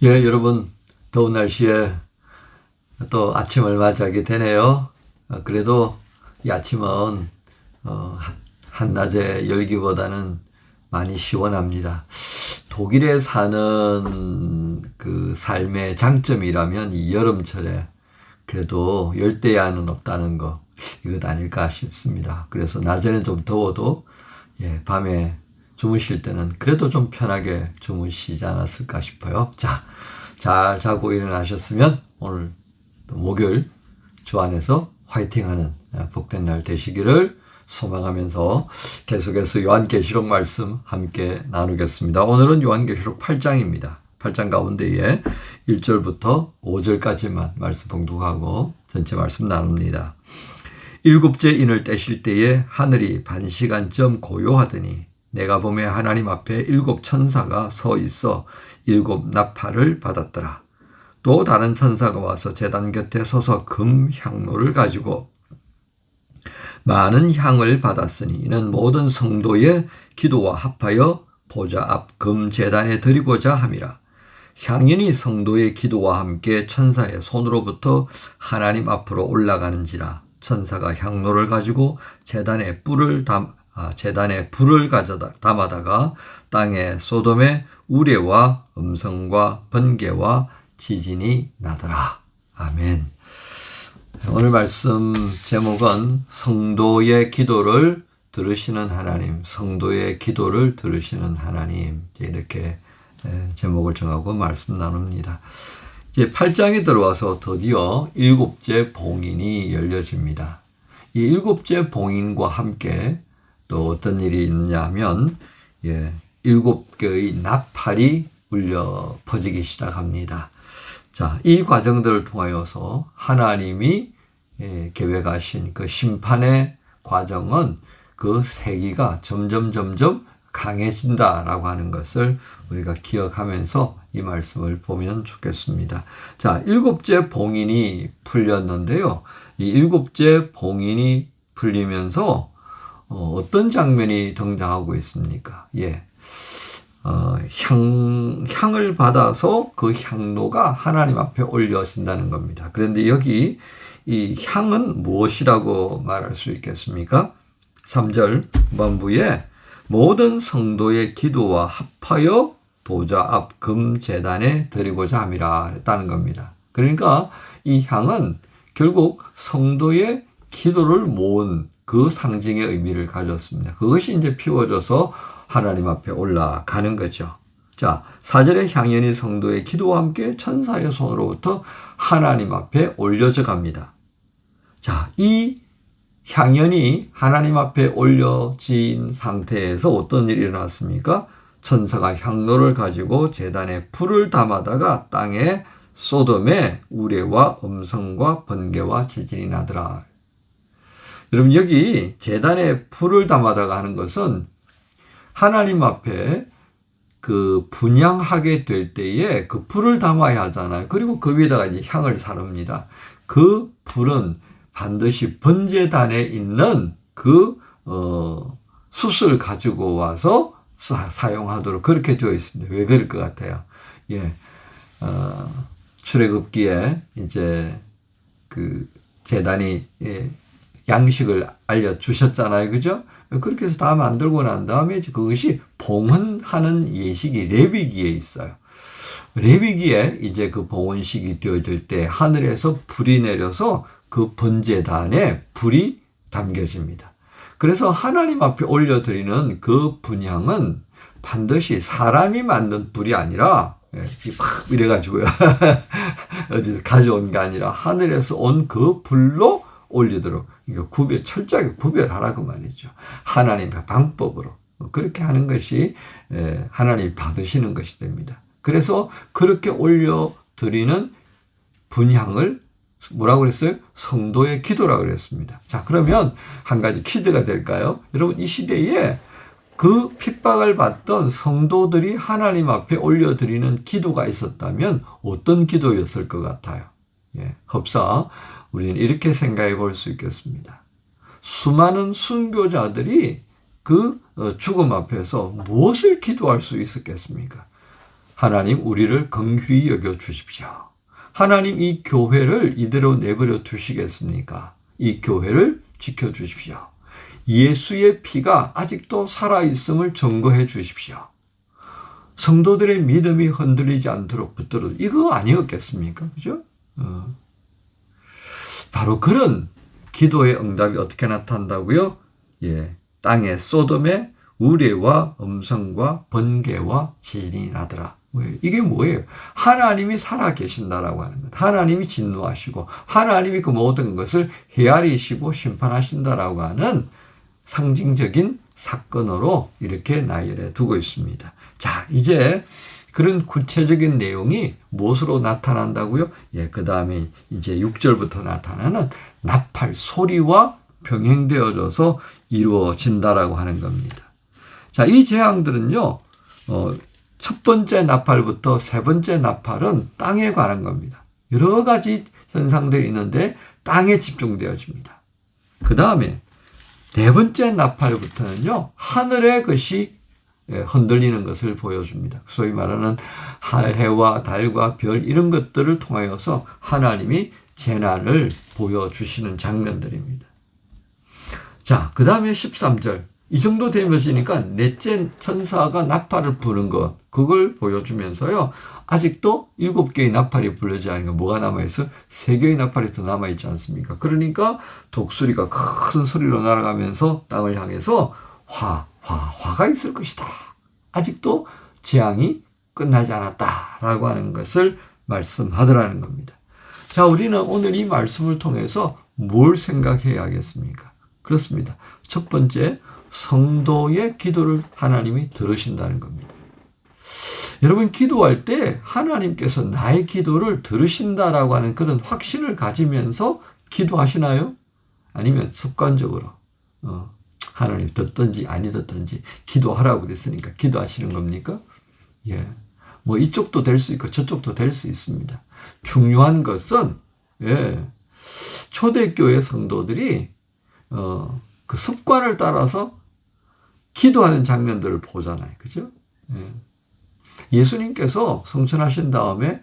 예, 여러분, 더운 날씨에 또 아침을 맞이하게 되네요. 그래도 이 아침은 한낮의 열기보다는 많이 시원합니다. 독일에 사는 그 삶의 장점이라면 이 여름철에 그래도 열대야는 없다는 거, 이것 아닐까 싶습니다. 그래서 낮에는 좀 더워도 밤에 주무실 때는 그래도 좀 편하게 주무시지 않았을까 싶어요. 자, 잘 자고 일어나셨으면 오늘 또 목요일 주 안에서 화이팅하는 복된 날 되시기를 소망하면서 계속해서 요한계시록 말씀 함께 나누겠습니다. 오늘은 요한계시록 8장입니다. 8장 가운데에 1절부터 5절까지만 말씀 봉독하고 전체 말씀 나눕니다. 일곱째 인을 떼실 때에 하늘이 반시간쯤 고요하더니 내가 보매 하나님 앞에 일곱 천사가 서 있어 일곱 나팔을 받았더라. 또 다른 천사가 와서 제단 곁에 서서 금 향로를 가지고 많은 향을 받았으니 이는 모든 성도의 기도와 합하여 보좌 앞 금 제단에 드리고자 함이라. 향연이 성도의 기도와 함께 천사의 손으로부터 하나님 앞으로 올라가는지라. 천사가 향로를 가지고 제단에 불을 담아다가 땅에 소돔의 우레와 음성과 번개와 지진이 나더라. 아멘. 오늘 말씀 제목은 성도의 기도를 들으시는 하나님, 성도의 기도를 들으시는 하나님, 이렇게 제목을 정하고 말씀 나눕니다. 이제 8장에 들어와서 드디어 일곱째 봉인이 열려집니다. 이 일곱째 봉인과 함께 또 어떤 일이 있냐면 일곱 개의 나팔이 울려 퍼지기 시작합니다. 자, 이 과정들을 통하여서 하나님이 계획하신 그 심판의 과정은 그 세기가 점점 강해진다라고 하는 것을 우리가 기억하면서 이 말씀을 보면 좋겠습니다. 자, 일곱째 봉인이 풀렸는데요. 이 일곱째 봉인이 풀리면서 어떤 장면이 등장하고 있습니까? 향을 받아서 그 향로가 하나님 앞에 올려진다는 겁니다. 그런데 여기 이 향은 무엇이라고 말할 수 있겠습니까? 3절 후반부에 모든 성도의 기도와 합하여 보좌 앞 금 제단에 드리고자 함이라 했다는 겁니다. 그러니까 이 향은 결국 성도의 기도를 모은 그 상징의 의미를 가졌습니다. 그것이 이제 피워져서 하나님 앞에 올라가는 거죠. 자, 4절의 향연이 성도의 기도와 함께 천사의 손으로부터 하나님 앞에 올려져 갑니다. 자, 이 향연이 하나님 앞에 올려진 상태에서 어떤 일이 일어났습니까? 천사가 향로를 가지고 제단에 불을 담아다가 땅에 소돔의 우레와 음성과 번개와 지진이 나더라. 여러분, 여기 제단에 불을 담아다가 하는 것은 하나님 앞에 그 분향하게 될 때에 그 불을 담아야 하잖아요. 그리고 그 위에다가 이제 향을 사릅니다. 그 불은 반드시 번제단에 있는 그 숯을 가지고 와서 사용하도록 그렇게 되어 있습니다. 왜 그럴 것 같아요? 출애굽기에 이제 그 제단이 양식을 알려주셨잖아요. 그죠? 그렇게 해서 다 만들고 난 다음에 그것이 봉헌하는 예식이 레위기에 있어요. 레위기에 이제 그 봉헌식이 되어질 때 하늘에서 불이 내려서 그 번제단에 불이 담겨집니다. 그래서 하나님 앞에 올려드리는 그 분향은 반드시 사람이 만든 불이 아니라 막 이래가지고요. 어디서 가져온 게 아니라 하늘에서 온 그 불로 올리도록 이거 철저하게 구별하라고 말이죠. 하나님의 방법으로 그렇게 하는 것이 하나님이 받으시는 것이 됩니다. 그래서 그렇게 올려드리는 분향을 뭐라고 그랬어요? 성도의 기도라고 그랬습니다. 자, 그러면 한 가지 퀴즈가 될까요? 여러분, 이 시대에 그 핍박을 받던 성도들이 하나님 앞에 올려드리는 기도가 있었다면 어떤 기도였을 것 같아요? 흡사 우리는 이렇게 생각해 볼 수 있겠습니다. 수많은 순교자들이 그 죽음 앞에서 무엇을 기도할 수 있었겠습니까? 하나님 우리를 긍휼히 여겨 주십시오. 하나님 이 교회를 이대로 내버려 두시겠습니까? 이 교회를 지켜주십시오. 예수의 피가 아직도 살아있음을 증거해 주십시오. 성도들의 믿음이 흔들리지 않도록 붙들어. 이거 아니었겠습니까? 그죠? 바로 그런 기도의 응답이 어떻게 나타난다고요? 예, 땅의 소돔에 우레와 음성과 번개와 지진이 나더라. 이게 뭐예요? 하나님이 살아 계신다라고 하는 것. 하나님이 진노하시고 하나님이 그 모든 것을 헤아리시고 심판하신다라고 하는 상징적인 사건으로 이렇게 나열해 두고 있습니다. 자, 이제 그런 구체적인 내용이 무엇으로 나타난다고요? 예, 그 다음에 이제 6절부터 나타나는 나팔 소리와 병행되어져서 이루어진다라고 하는 겁니다. 자, 이 재앙들은요, 첫 번째 나팔부터 세 번째 나팔은 땅에 관한 겁니다. 여러 가지 현상들이 있는데 땅에 집중되어집니다. 그 다음에 네 번째 나팔부터는요, 하늘의 것이 흔들리는 것을 보여줍니다. 소위 말하는 해와 달과 별 이런 것들을 통하여서 하나님이 재난을 보여주시는 장면들입니다. 자, 그 다음에 13절. 이 정도 되면서니까 넷째 천사가 나팔을 부는 것, 그걸 보여주면서요, 아직도 7개의 나팔이 불려지지 않은 거 뭐가 남아있어? 3개의 나팔이 더 남아있지 않습니까? 그러니까 독수리가 큰 소리로 날아가면서 땅을 향해서 화가 있을 것이다. 아직도 재앙이 끝나지 않았다라고 하는 것을 말씀하더라는 겁니다. 자, 우리는 오늘 이 말씀을 통해서 뭘 생각해야 하겠습니까? 그렇습니다. 첫 번째, 성도의 기도를 하나님이 들으신다는 겁니다. 여러분, 기도할 때 하나님께서 나의 기도를 들으신다라고 하는 그런 확신을 가지면서 기도하시나요? 아니면 습관적으로 하나님 듣든지 아니 듣든지 기도하라고 그랬으니까 기도하시는 겁니까? 예, 뭐 이쪽도 될 수 있고 저쪽도 될 수 있습니다. 중요한 것은 초대교회 성도들이 그 습관을 따라서 기도하는 장면들을 보잖아요. 그죠? 예수님께서 성천하신 다음에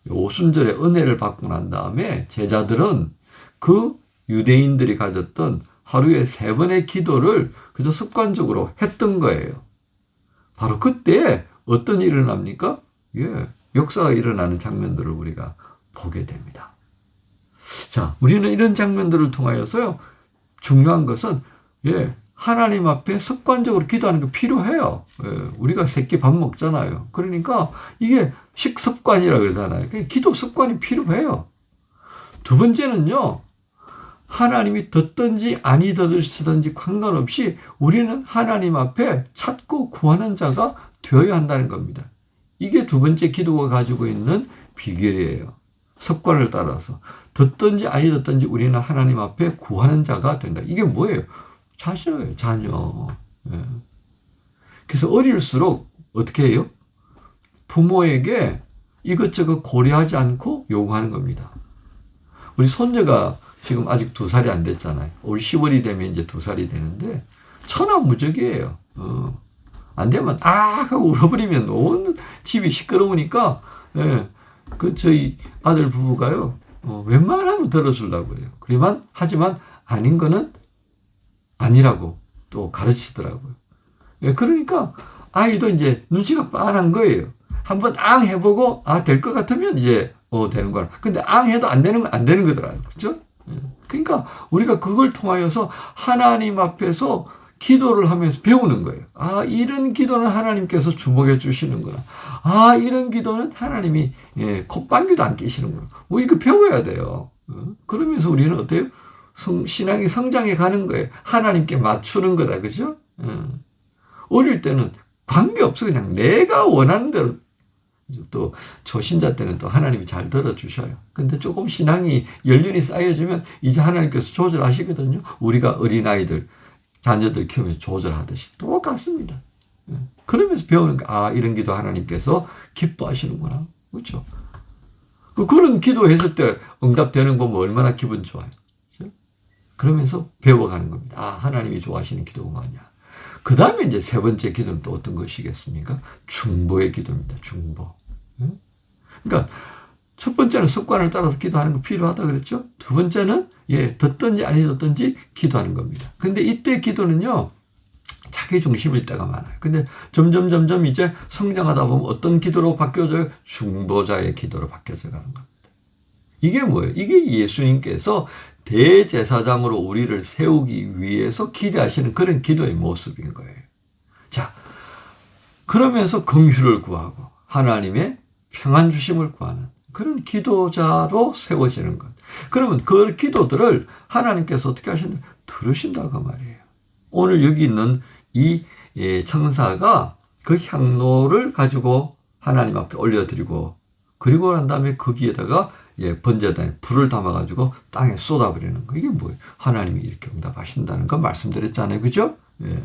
오순절에 은혜를 받고 난 다음에 제자들은 그 유대인들이 가졌던 하루에 3번의 기도를 그저 습관적으로 했던 거예요. 바로 그때 어떤 일이 일어납니까? 역사가 일어나는 장면들을 우리가 보게 됩니다. 자, 우리는 이런 장면들을 통하여서요, 중요한 것은 하나님 앞에 습관적으로 기도하는 게 필요해요. 우리가 새끼 밥 먹잖아요. 그러니까 이게 식습관이라고 그러잖아요. 기도 습관이 필요해요. 두 번째는요, 하나님이 듣든지 아니 듣든지 상관없이 우리는 하나님 앞에 찾고 구하는 자가 되어야 한다는 겁니다. 이게 두 번째 기도가 가지고 있는 비결이에요. 습관을 따라서 듣든지 아니 듣든지 우리는 하나님 앞에 구하는 자가 된다. 이게 뭐예요? 자녀예요, 자녀. 그래서 어릴수록 어떻게 해요? 부모에게 이것저것 고려하지 않고 요구하는 겁니다. 우리 손녀가 지금 아직 2살이 안 됐잖아요. 올 10월이 되면 이제 2살이 되는데 천하무적이에요. 안 되면 하고 울어버리면 온 집이 시끄러우니까 저희 아들 부부가요, 웬만하면 들어주려고 그래요. 하지만 아닌 거는 아니라고 또 가르치더라고요. 그러니까 아이도 이제 눈치가 빤한 거예요. 한번 해보고 될 것 같으면 이제 되는 거라. 근데 해도 안 되는 건 안 되는 거더라고요. 그렇죠? 그러니까 우리가 그걸 통하여서 하나님 앞에서 기도를 하면서 배우는 거예요. 이런 기도는 하나님께서 주목해 주시는구나. 이런 기도는 하나님이 콧방귀도 안 끼시는구나. 이거 배워야 돼요. 그러면서 우리는 어때요? 신앙이 성장해 가는 거예요. 하나님께 맞추는 거다. 그죠? 어릴 때는 관계없어. 그냥 내가 원하는 대로. 또 초신자 때는 또 하나님이 잘 들어주셔요. 근데 조금 신앙이 연륜이 쌓여지면 이제 하나님께서 조절하시거든요. 우리가 어린아이들, 자녀들 키우면서 조절하듯이 똑같습니다. 그러면서 배우는 거, 이런 기도 하나님께서 기뻐하시는구나. 그렇죠? 그런 기도했을 때 응답되는 거 보면 얼마나 기분 좋아요. 그렇죠? 그러면서 배워가는 겁니다. 하나님이 좋아하시는 기도가 뭐냐. 그 다음에 이제 세 번째 기도는 또 어떤 것이겠습니까? 중보의 기도입니다. 중보. 그러니까 첫 번째는 습관을 따라서 기도하는 거 필요하다 그랬죠? 두 번째는 듣든지 아니 듣든지 기도하는 겁니다. 근데 이때 기도는요, 자기 중심일 때가 많아요. 근데 점점 이제 성장하다 보면 어떤 기도로 바뀌어져요? 중보자의 기도로 바뀌어져 가는 겁니다. 이게 뭐예요? 이게 예수님께서 대제사장으로 우리를 세우기 위해서 기대하시는 그런 기도의 모습인 거예요. 자, 그러면서 긍휼을 구하고 하나님의 평안 주심을 구하는 그런 기도자로 세워지는 것. 그러면 그 기도들을 하나님께서 어떻게 하신다? 들으신다고 말이에요. 오늘 여기 있는 이 청사가 그 향로를 가지고 하나님 앞에 올려드리고, 그리고 난 다음에 거기에다가 번제단에 불을 담아가지고 땅에 쏟아버리는 거. 이게 뭐예요? 하나님이 이렇게 응답하신다는 거 말씀드렸잖아요. 그죠? 예.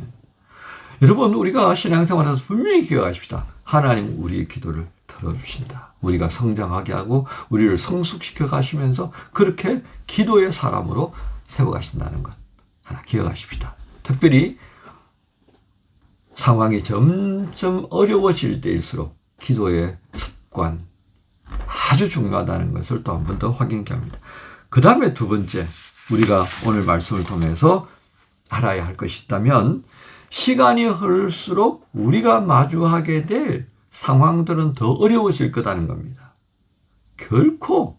여러분, 우리가 신앙생활에서 분명히 기억하십시다. 하나님 우리의 기도를 들어주신다. 우리가 성장하게 하고 우리를 성숙시켜 가시면서 그렇게 기도의 사람으로 세워가신다는 것 하나 기억하십시다. 특별히 상황이 점점 어려워질 때일수록 기도의 습관 아주 중요하다는 것을 또 한 번 더 확인케 합니다. 그 다음에 두 번째, 우리가 오늘 말씀을 통해서 알아야 할 것이 있다면, 시간이 흐를수록 우리가 마주하게 될 상황들은 더 어려워질 거라는 겁니다. 결코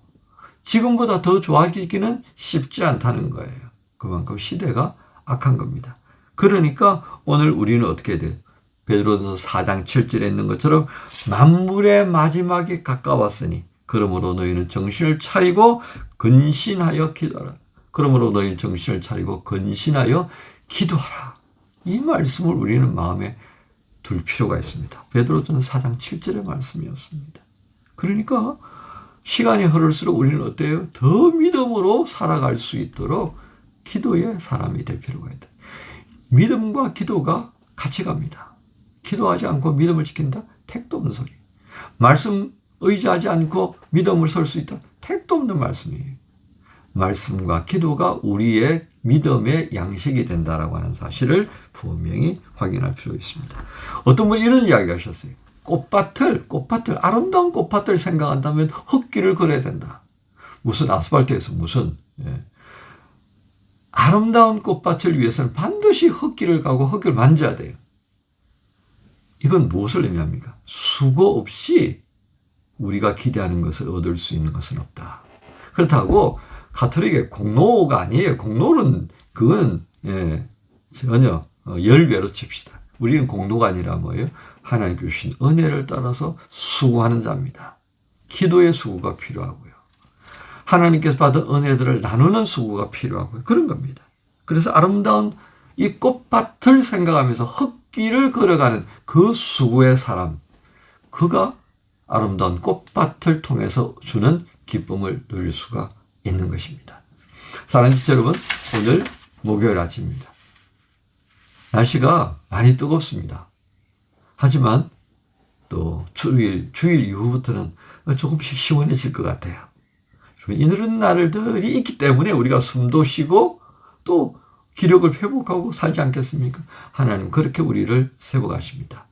지금보다 더 좋아지기는 쉽지 않다는 거예요. 그만큼 시대가 악한 겁니다. 그러니까 오늘 우리는 어떻게 돼요? 베드로전서 4장 7절에 있는 것처럼 만물의 마지막이 가까웠으니 그러므로 너희는 정신을 차리고 근신하여 기도하라. 그러므로 너희는 정신을 차리고 근신하여 기도하라. 이 말씀을 우리는 마음에 둘 필요가 있습니다. 베드로전서 4장 7절의 말씀이었습니다. 그러니까 시간이 흐를수록 우리는 어때요? 더 믿음으로 살아갈 수 있도록 기도의 사람이 될 필요가 있다. 믿음과 기도가 같이 갑니다. 기도하지 않고 믿음을 지킨다? 택도 없는 소리. 말씀 의지하지 않고 믿음을 설 수 있다? 택도 없는 말씀이에요. 말씀과 기도가 우리의 믿음의 양식이 된다라고 하는 사실을 분명히 확인할 필요가 있습니다. 어떤 분이 이런 이야기 하셨어요. 꽃밭을 아름다운 꽃밭을 생각한다면 흙길을 걸어야 된다. 무슨 아스팔트에서 무슨 아름다운 꽃밭을 위해서는 반드시 흙길을 가고 흙을 만져야 돼요. 이건 무엇을 의미합니까? 수고 없이 우리가 기대하는 것을 얻을 수 있는 것은 없다. 그렇다고 가톨릭의 공로가 아니에요. 공로는 그거는 전혀 열외로 칩시다. 우리는 공로가 아니라 뭐예요? 하나님 주신 은혜를 따라서 수고하는 자입니다. 기도의 수고가 필요하고요. 하나님께서 받은 은혜들을 나누는 수고가 필요하고요. 그런 겁니다. 그래서 아름다운 이 꽃밭을 생각하면서 흙길을 걸어가는 그 수고의 사람, 그가 아름다운 꽃밭을 통해서 주는 기쁨을 누릴 수가 있는 것입니다. 사랑하는 지체 여러분, 오늘 목요일 아침입니다. 날씨가 많이 뜨겁습니다. 하지만 또 주일 이후부터는 조금씩 시원해질 것 같아요. 이런 날들이 있기 때문에 우리가 숨도 쉬고 또 기력을 회복하고 살지 않겠습니까? 하나님 그렇게 우리를 세워가십니다.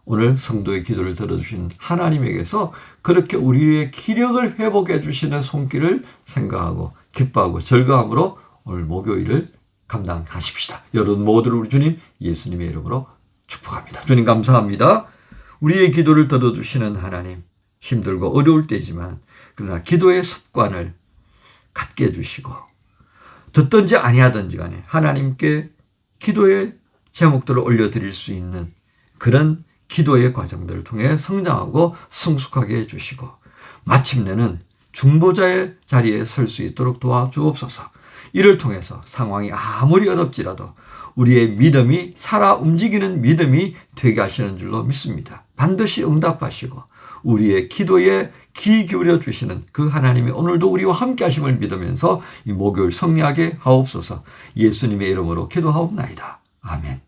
오늘 성도의 기도를 들어주신 하나님에게서 그렇게 우리의 기력을 회복해 주시는 손길을 생각하고 기뻐하고 즐거움으로 오늘 목요일을 감당하십시다. 여러분 모두를 우리 주님 예수님의 이름으로 축복합니다. 주님 감사합니다. 우리의 기도를 들어주시는 하나님, 힘들고 어려울 때지만 그러나 기도의 습관을 갖게 해주시고 듣든지 아니하든지 간에 하나님께 기도의 제목들을 올려드릴 수 있는 그런 기도의 과정들을 통해 성장하고 성숙하게 해주시고 마침내는 중보자의 자리에 설 수 있도록 도와주옵소서. 이를 통해서 상황이 아무리 어렵지라도 우리의 믿음이 살아 움직이는 믿음이 되게 하시는 줄로 믿습니다. 반드시 응답하시고 우리의 기도에 귀 기울여 주시는 그 하나님이 오늘도 우리와 함께 하심을 믿으면서 이 목요일 승리하게 하옵소서. 예수님의 이름으로 기도하옵나이다. 아멘.